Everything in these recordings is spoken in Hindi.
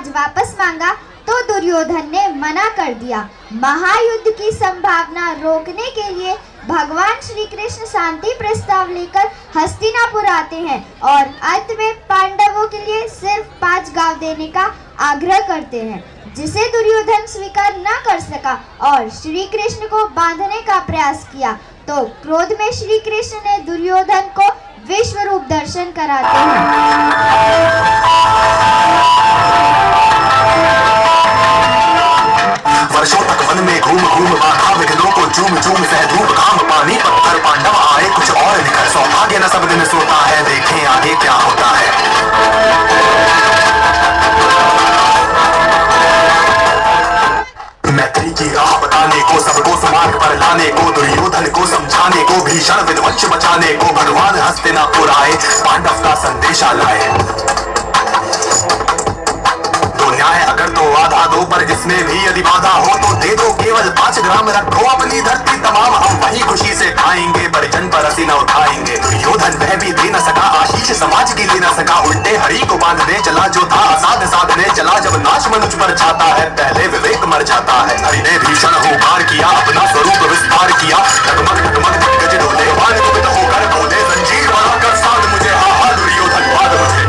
राज वापस मांगा तो दुर्योधन ने मना कर दिया। महायुद्ध की संभावना रोकने के लिए भगवान श्री कृष्ण शांति प्रस्ताव लेकर हस्तिनापुर आते हैं और अंत में पांडवों के लिए सिर्फ 5 गांव देने का आग्रह करते हैं, जिसे दुर्योधन स्वीकार न कर सका और श्री कृष्ण को बांधने का प्रयास किया। तो क्रोध में श्री कृष्ण ने दुर्योधन को विश्व रूप दर्शन कराते हैं। वर्षों तक वन में घूम घूम बाधा विघ्नों को चूम चूम सह धूप घाम पानी पत्थर पांडव आए कुछ और निकल सौभाग्य न सब दिन सोता है, देखें आगे क्या होता है। मैत्री की राह बताने को, सबको समार्ग पर लाने को, दुर्योधन को समझाने को, भीषण विध्वंस बचाने को भगवान हस्तिनापुर आए, पांडव का संदेशा लाए। तो न्याय अगर तो आधा दो, पर जिसमें भी यदि बाधा हो तो दे दो केवल 5 ग्राम, रखो अपनी धरती तमाम, हम वही खुशी से खाएंगे, परिजन पर हंसी न उठाएंगे। दुर्योधन वह भी दे न सका, आशीष समाज की ले न सका, उल्टे हरि को बांधने चला जो था असाध साधने चला। जब नाश मनुष्य पर छाता है पहले विवेक मर जाता है। हरि ने भीषण हुंकार किया, अपना स्वरूप विस्तार किया, टकमक टकमक दिग्गज डोले, वाण कुपित होकर बोले, जंजीर बनाकर साध मुझे, हा हा दुर्योधन बांध मुझे।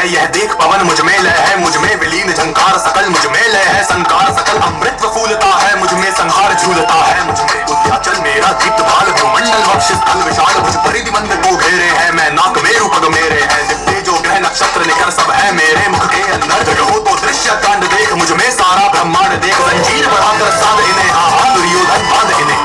यह देख पवन मुझ में लय है, मुझ में विलीन झंकार सकल, मुझ में लय है संकार सकल, अमृत फूलता है मुझ में, संहार झूलता है मुझ में। उद्याचल मेरा दीप्त भाल, भूमंडल वक्ष स्थल विशाल, मुझ परिधि मंद को घेरे हैं, मैं नाक मेरु पग मेरे हैं, दिव्य जो ग्रह नक्षत्र निकर सब है मेरे मुख के अंदर। जगहो तो दृश्य कांड देख, मुझ में सारा ब्रह्मांड देख, जंजीर बढ़ाकर साध इन्हें, हा हा दुर्योधन बांध इन्हें।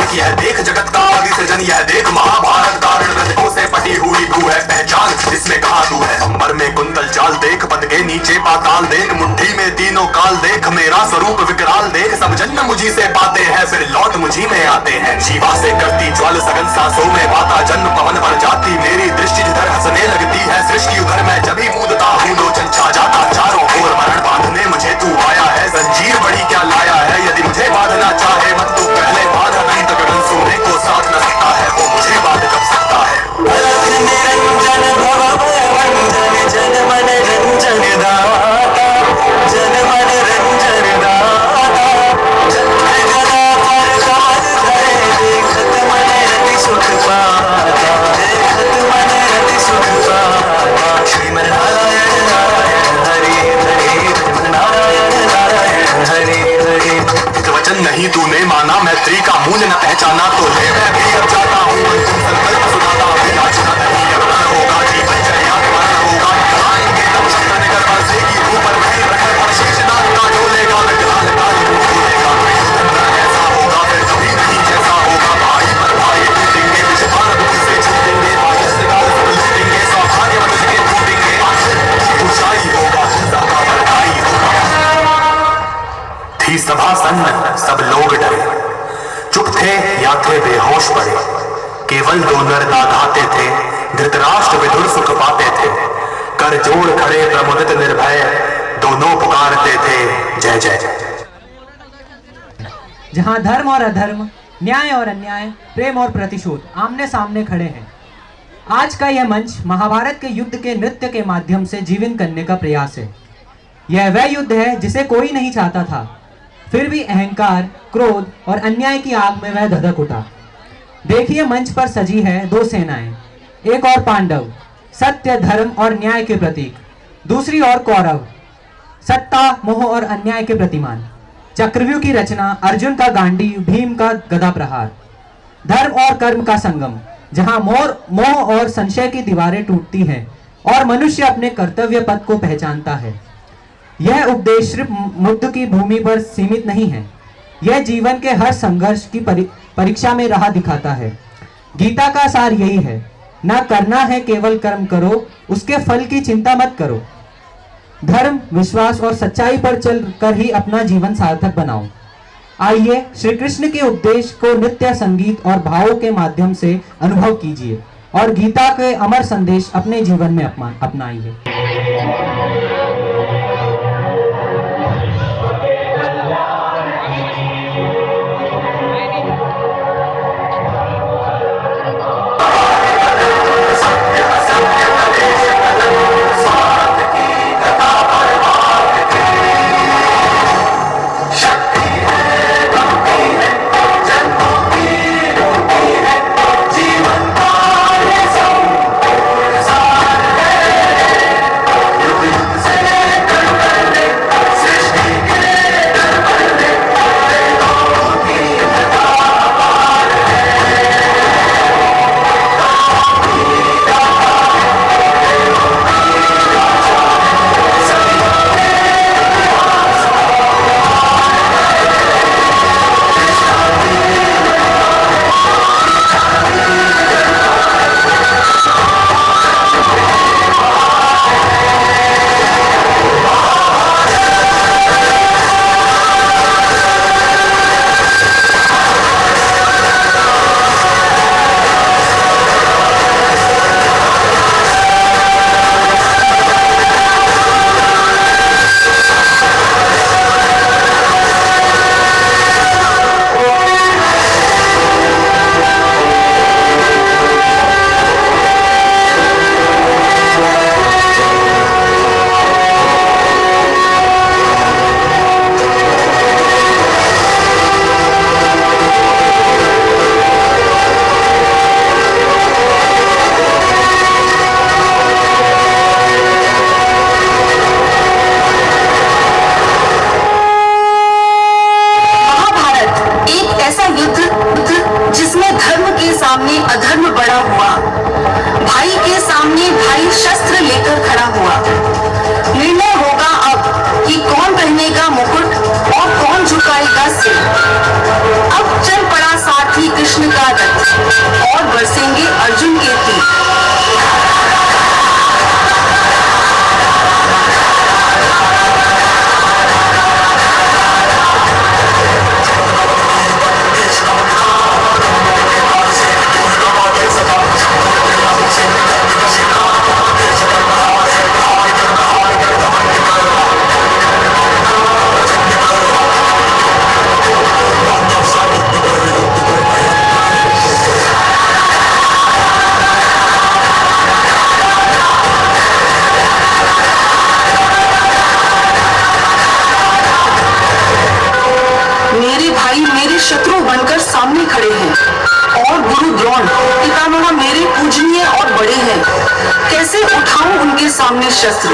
यह देख जगत का आदि सृजन, यह देख महाभारत का रणरथों से पटी हुई भू है पहचान, इसमें कहा तू है। अंबर में कुंतल चाल देख, पद के नीचे पाताल देख, मुट्ठी में तीनों काल देख, मेरा स्वरूप विकराल देख, सब जन्म मुझी से पाते हैं फिर लौट मुझी में आते हैं। जीवा से करती ज्वाल सघन सांसों में बाता, जन्म पवन भर जाती मेरी दृष्टि, जिधर हंसने लगती है सृष्टि उधर मैं जभी मूदता हूँ, लोचन छा जाता चारों ओर, मरण बांधने मुझे तू आया है, जंजीर बड़ी क्या लाया है, यदि मुझे बांधना चाहे मत तो पहले बांध, नहीं तो गगन सोने को साथ न सकता है, वो मुझे बांध कब सकता है। निरंजन भव भंजन जन मन रंजन दाता, जन मन रंजन दाता, चक्र गदा पर कमल धरे, देखत मन रति सुख पाता, देखत मन रति सुख पाता। श्रीमन नारायण नारायण हरि हरि, नारायण नारायण हरि हरि। वचन नहीं तूने माना, मैत्री का मूल्य न पहचाना, तो ले मैं भी अब जाता हूँ, अंतिम संकल्प सुनाता हूँ, याचना नहीं अब न होगा, जीवन चर्या मरण होगा, आएंगे तब शब्द निकल बरसेगी ऊपर वही प्रखर पर शेषनाग का डोलेगा, विकराल काल रूप बोलेगा, ऐसा होगा फिर कभी नहीं जैसा होगा, भाई पर भाई टूटेंगे, विषपान दुख से छूटेंगे, आयस्काल सब लूटेंगे, सौभाग्य मनुष्य के टूटेंगे, ऊंचाई होगा ज्यादा बड़ाई होगा। थी सभा सन्न सब लोग डरे, चुप थे या थे बेहोश पड़े, केवल 2 नर दाधाते थे, धृतराष्ट्र विदुर सुख पाते थे, कर जोड़ खड़े प्रमुदित निर्भय, दोनों पुकारते थे जय जय। जहां धर्म और अधर्म, न्याय और अन्याय, प्रेम और प्रतिशोध आमने सामने खड़े हैं, आज का यह मंच महाभारत के युद्ध के नृत्य के माध्यम से जीवन करने का प्रयास है। यह वह युद्ध है जिसे कोई नहीं चाहता था, फिर भी अहंकार, क्रोध और अन्याय की आग में वह धधक उठा। देखिए मंच पर सजी है 2 सेनाएं, एक और पांडव सत्य, धर्म और न्याय के प्रतीक, दूसरी ओर कौरव सत्ता, मोह और अन्याय के प्रतिमान। चक्रव्यूह की रचना, अर्जुन का गांडी, भीम का गदा प्रहार, धर्म और कर्म का संगम, जहां मोह और संशय की दीवारें टूटती हैं और मनुष्य अपने कर्तव्य पथ को पहचानता है। यह उपदेश सिर्फ मुद्द की भूमि पर सीमित नहीं है, यह जीवन के हर संघर्ष की परीक्षा में राह दिखाता है। गीता का सार यही है, ना करना है केवल कर्म करो, उसके फल की चिंता मत करो। धर्म, विश्वास और सच्चाई पर चल कर ही अपना जीवन सार्थक बनाओ। आइए श्री कृष्ण के उपदेश को नृत्य, संगीत और भावों के माध्यम से अनुभव कीजिए और गीता के अमर संदेश अपने जीवन में अपनाइए। अधर्म बड़ा हुआ, भाई के सामने भाई शस्त्र लेकर खड़ा हुआ। निर्णय होगा अब कि कौन पहनेगा मुकुट और कौन झुकाएगा सिर। अब चल पड़ा सारथी कृष्ण का रथ और बरसेंगे अर्जुन के तीर। शत्रु बनकर सामने खड़े हैं और गुरु द्रोण पितामह मेरे पूजनीय और बड़े हैं। कैसे उठाऊं उनके सामने शस्त्र।